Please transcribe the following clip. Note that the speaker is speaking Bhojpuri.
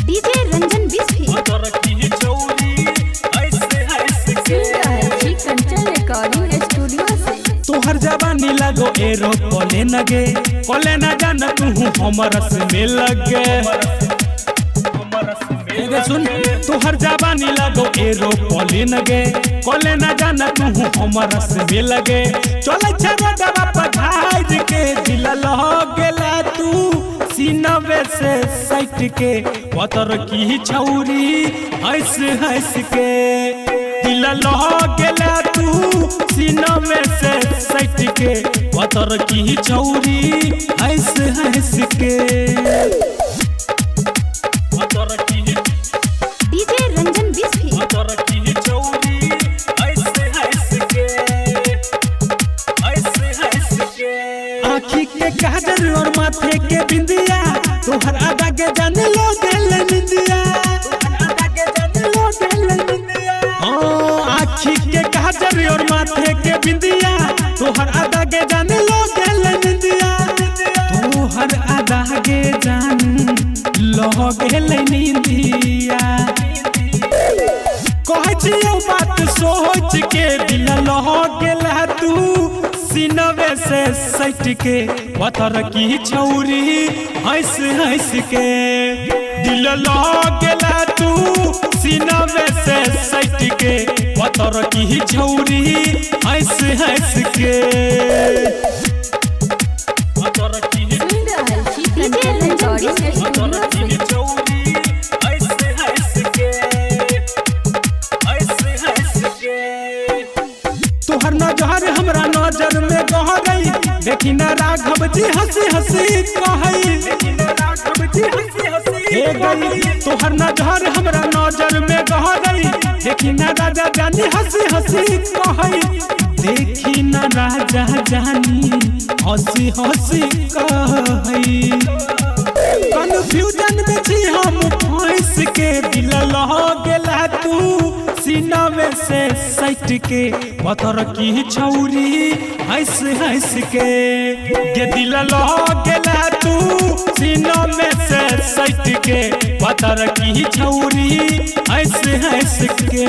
DJ Ranjan Bisfi Kanchan recording studio से तोहर जवानी लगो एरो कोले नगे कोले न जान तू हमर से मिल लगे सुन तोहर जवानी लगो एरो कोले नगे कोले न जान तू हमर से मिल लगे चले छरो डबा पधार के दिल लह गेला तू सीनवे से सट के पतर की छौरी हंस हंस के दिल लह गेला तू सीनवे से सट के पतर की छौरी हंस हंस के डीजे रंजन बिस्फी आँखी के काजल और माथे के बिंदिया तोहर आदा के जाने लो गेल निंदिया आँखी के काजल और माथे के बिंदिया तोहर आदा के जाने लो गेल निंदिया तोहर आदा के जान लो गेल निंदिया कहे छियो बात सोच के दिल लो गेला तू सीनवे से सट के पत्थर की छौरी हंस हंस के दिल लगेला तू सीनवे से सट के पत्थर की छौरी हंस हंस के डीजे रंजन बिस्फी तोहर नजर हमरा नजर में गह गई देखी न राघव जी हंसी हंसी कहई तोहर नजर हमरा नजर में गह गई देखी न राजा जानी हंसी हंसी कहई देखी न राजा जानी हंसी हंसी कहई कन्फ्यूजन में छी हम फंस के दिल लह गेला तू सीनवे से सट के पत्थर की छौरी हंस हंस के गे दिल लह गेला तू सीनवे से सट के पत्थर की छौरी हंस हंस के।